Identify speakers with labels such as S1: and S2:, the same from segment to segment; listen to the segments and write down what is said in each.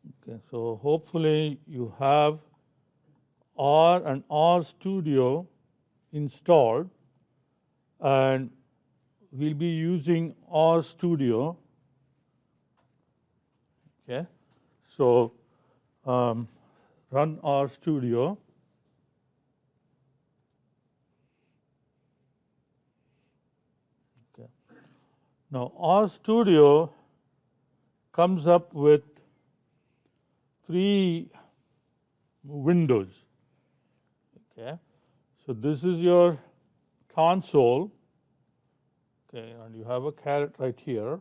S1: Okay, so hopefully you have R and R Studio installed, and we'll be using R Studio. Okay, so run R Studio. Okay. Now R Studio comes up with 3 windows. Okay, so this is your console. Okay, and you have a caret right here,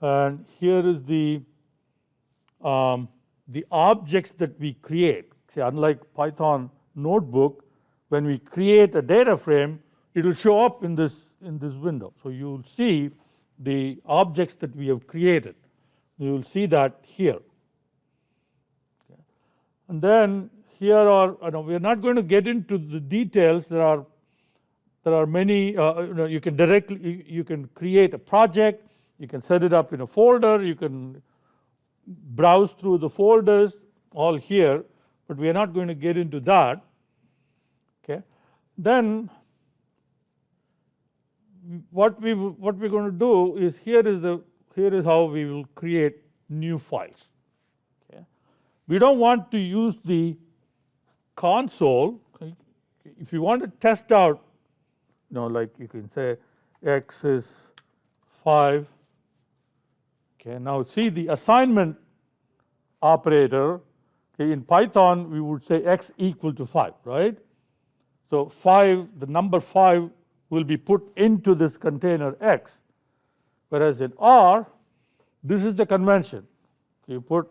S1: and here is the objects that we create. See, unlike Python notebook, when we create a data frame, it will show up in this window. So you will see the objects that we have created. You will see that here. Okay. And then here are, we are not going to get into the details. There are many. You can create a project. You can set it up in a folder. You can browse through the folders all here, but we are not going to get into that. Okay. Then what we're going to do is here is how we will create new files. Okay. We don't want to use the console. Okay. If you want to test out, like you can say x is 5. Okay, now see the assignment operator. Okay, in Python, we would say x equal to 5, right? So 5, the number 5 will be put into this container x. Whereas in R, this is the convention. You put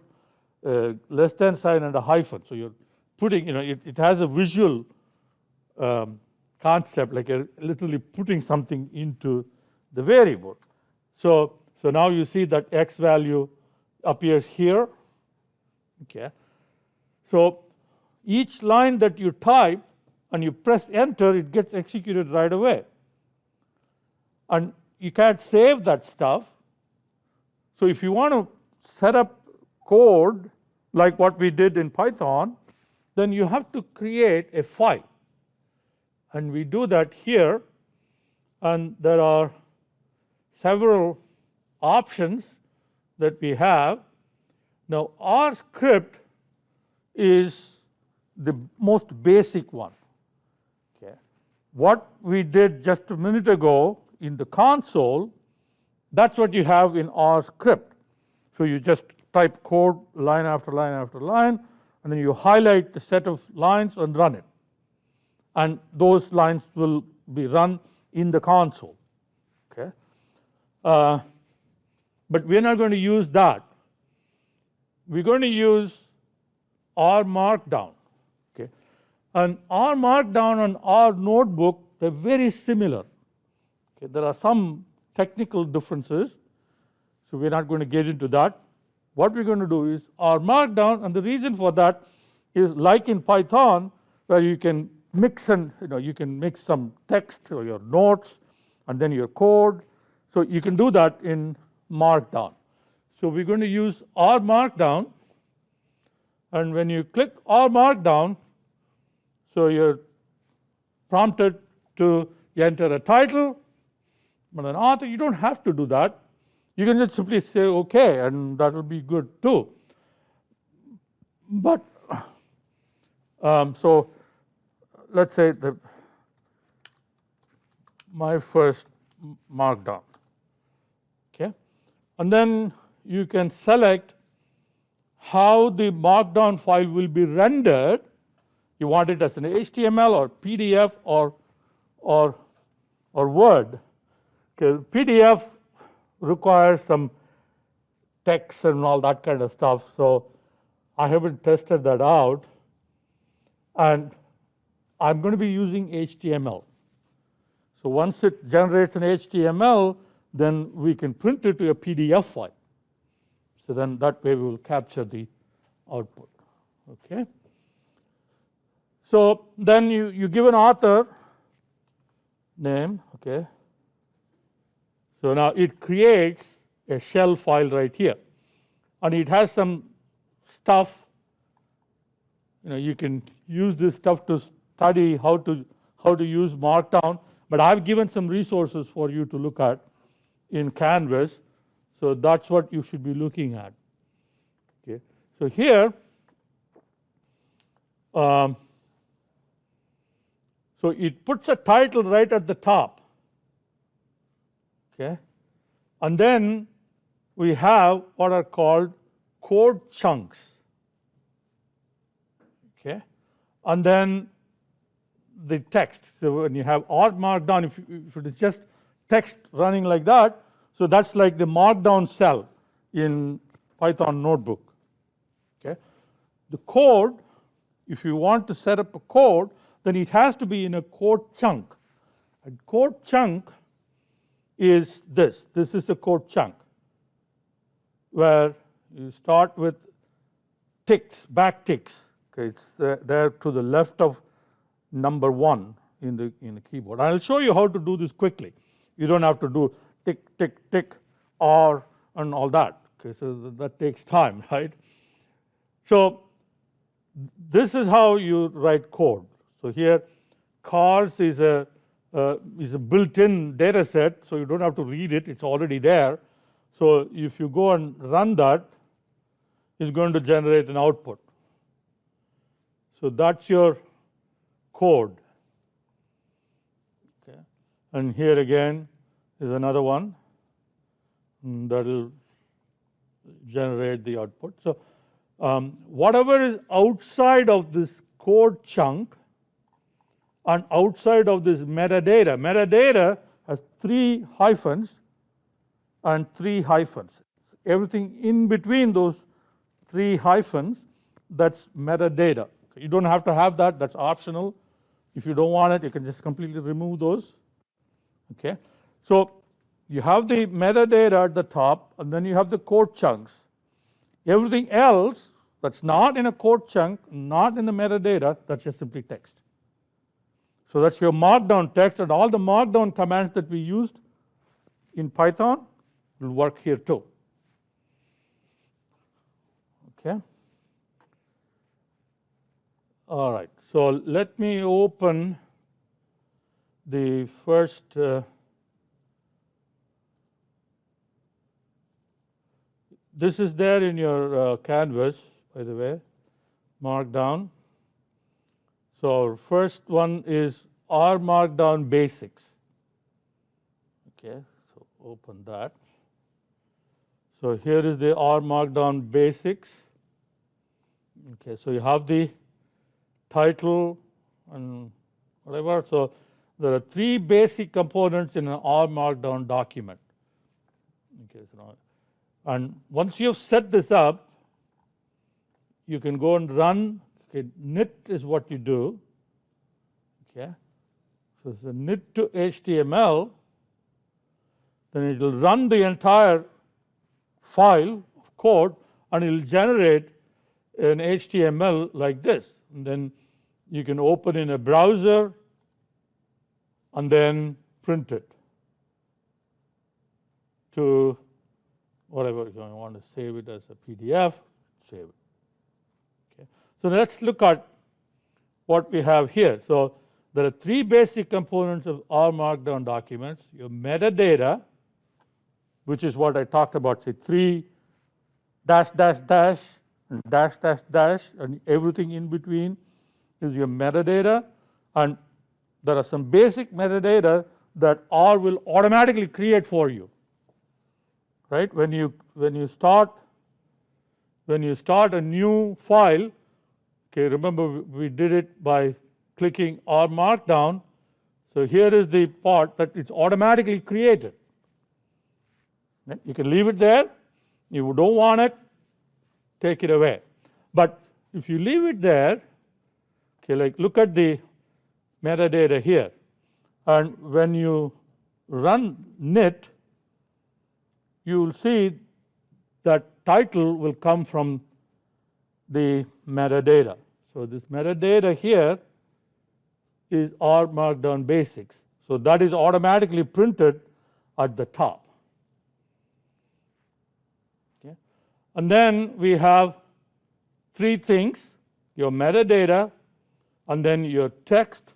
S1: a less than sign and a hyphen. So you're putting, it has a visual concept, like literally putting something into the variable. So now you see that x value appears here. Okay. So each line that you type and you press enter, it gets executed right away. And you can't save that stuff. So if you want to set up code like what we did in Python, then you have to create a file. And we do that here. And there are several options that we have. Now, R script is the most basic one. Okay. What we did just a minute ago in the console, that's what you have in R script. So you just type code line after line after line, and then you highlight the set of lines and run it. And those lines will be run in the console. Okay. But we're not going to use that. We're going to use R Markdown. Okay. And R Markdown and R Notebook, they're very similar. Okay. There are some technical differences, so we're not going to get into that. What we're going to do is R Markdown, and the reason for that is like in Python, where you can mix you can mix some text or your notes and then your code. So you can do that in Markdown. So we're going to use R Markdown, and when you click R Markdown, so you're prompted to enter a title and an author. You don't have to do that. You can just simply say OK, and that will be good too. But so let's say my first Markdown. Okay, and then you can select how the Markdown file will be rendered. You want it as an HTML or PDF or Word. Okay, PDF requires some text and all that kind of stuff. So I haven't tested that out, and I'm going to be using HTML. So once it generates an HTML, then we can print it to a PDF file. So then that way we will capture the output. Okay. So then you give an author name. Okay. So now it creates a shell file right here. and it has some stuff. You can use this stuff to study how to use Markdown, but I've given some resources for you to look at in Canvas, so that's what you should be looking at. Okay, so here, so it puts a title right at the top. Okay, and then we have what are called code chunks. Okay, and then the text. So when you have R Markdown, if it is just text running like that, so that's like the Markdown cell in Python notebook. Okay, the code, if you want to set up a code, then it has to be in a code chunk. A code chunk is this. This is a code chunk where you start with ticks, back ticks. Okay, it's there to the left of number 1 in the keyboard. I'll show you how to do this quickly. You don't have to do tick, tick, tick, R, and all that. Okay, so that takes time, right? So this is how you write code. So here, cars is a built-in data set, so you don't have to read it. It's already there. So if you go and run that, it's going to generate an output. So that's your code. Okay, and here again is another one that will generate the output. So whatever is outside of this code chunk and outside of this metadata has 3 hyphens and 3 hyphens. Everything in between those 3 hyphens, that's metadata. You don't have to have that, that's optional. If you don't want it, you can just completely remove those. Okay, so you have the metadata at the top, and then you have the code chunks. Everything else that's not in a code chunk, not in the metadata, that's just simply text. So that's your Markdown text, and all the Markdown commands that we used in Python will work here too. Okay. All right, so let me open the first this is there in your Canvas, by the way, Markdown. So our first one is R Markdown Basics. Okay, so open that. So here is the R Markdown Basics. Okay, so you have the title and whatever. So there are 3 basic components in an R Markdown document. Okay, so and once you've set this up, you can go and run. Okay, knit is what you do. Okay, so it's a knit to HTML. Then it will run the entire file of code, and it will generate an HTML like this. And then you can open in a browser and then print it to whatever you want to save it as a PDF, save it. Okay. So let's look at what we have here. So there are 3 basic components of R Markdown documents. Your metadata, which is what I talked about, say 3 dash dash dash and dash dash dash, and everything in between is your metadata. And there are some basic metadata that R will automatically create for you. Right? When you start a new file, okay, remember we did it by clicking R Markdown. So here is the part that it's automatically created. You can leave it there. If you don't want it, take it away. But if you leave it there, okay, like look at the metadata here, and when you run knit, you will see that title will come from the metadata. So this metadata here is R Markdown Basics. So that is automatically printed at the top. Okay. And then we have three things: your metadata, and then your text,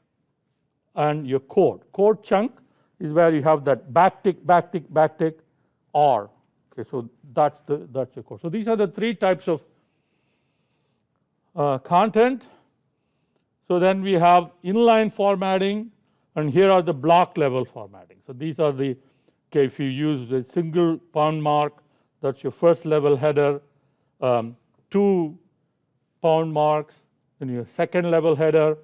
S1: and your code. Code chunk is where you have that backtick, backtick, backtick, or. Okay, so that's your code. So these are the three types of content. So then we have inline formatting, and here are the block level formatting. So these are the, okay, if you use the single pound mark, that's your first level header, 2 pound marks, then your second level header,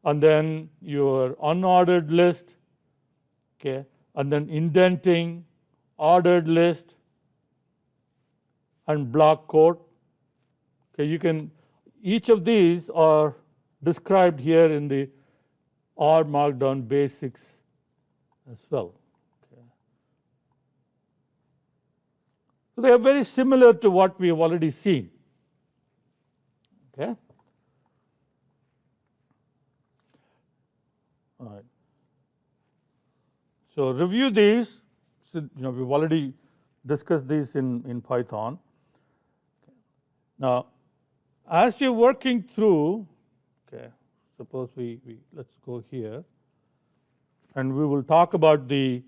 S1: and then your unordered list, okay, and then indenting, ordered list, and block code. Okay, you can, each of these are described here in the R Markdown basics as well. Okay. So they are very similar to what we have already seen. Okay. All right. So review these. So, we've already discussed these in Python. Now, as you're working through, okay, suppose let's go here, and we will talk about the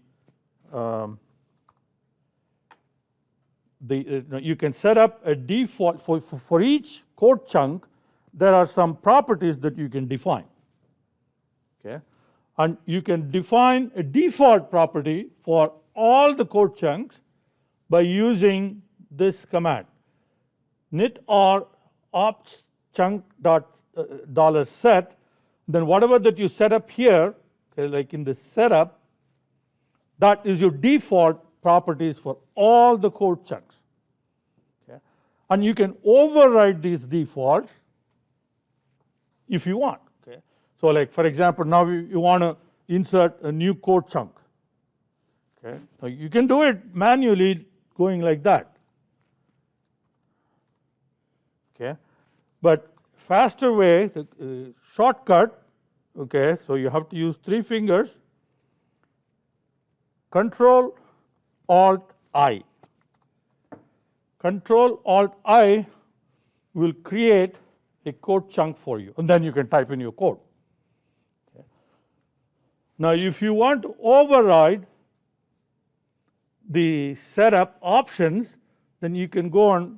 S1: you can set up a default for each code chunk. There are some properties that you can define. Okay, and you can define a default property for all the code chunks by using this command: .NIT_R ops chunk dot $set. Then whatever that you set up here, okay, like in the setup, that is your default properties for all the code chunks. Okay, and you can override these defaults if you want. Okay, so like for example, now you want to insert a new code chunk. Okay, so you can do it manually, going like that. Okay, but faster way, the shortcut. Okay, so you have to use 3 fingers. Control Alt I. Control Alt I will create a code chunk for you, and then you can type in your code. Okay. Now, if you want to override the setup options, then you can go and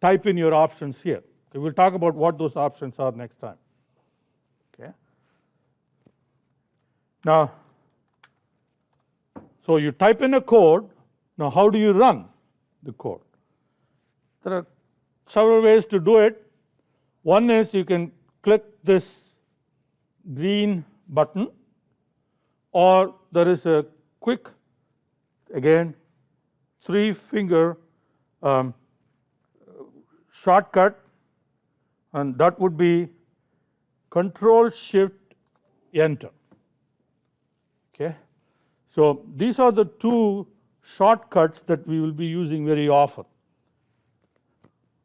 S1: type in your options here. Okay, we'll talk about what those options are next time. Okay. Now, so you type in a code. Now, how do you run the code? There are several ways to do it. One is you can click this green button, or there is a quick, again, 3-finger shortcut, and that would be Control-Shift-Enter. Okay, so these are the 2 shortcuts that we will be using very often.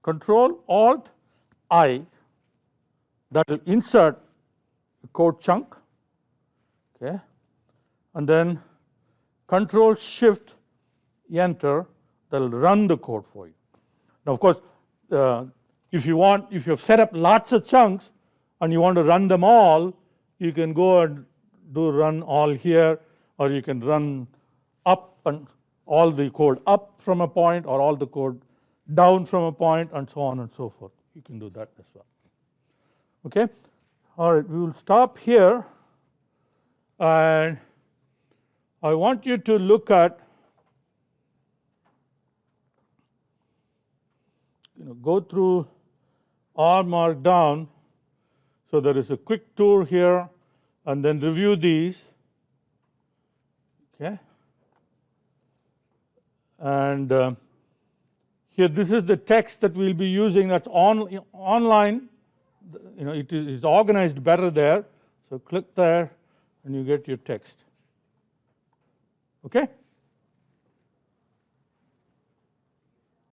S1: Control-Alt-I, that will insert the code chunk. Okay, and then Control-Shift-Enter, that will run the code for you. Now, of course, if you have set up lots of chunks and you want to run them all, you can go and do run all here, or you can run up and all the code up from a point, or all the code down from a point, and so on and so forth. You can do that as well. Okay, all right, we will stop here, and I want you to look at, go through R Markdown. So there is a quick tour here, and then review these. Okay, and here, this is the text that we'll be using. That's online. It is organized better there. So click there, and you get your text. Okay.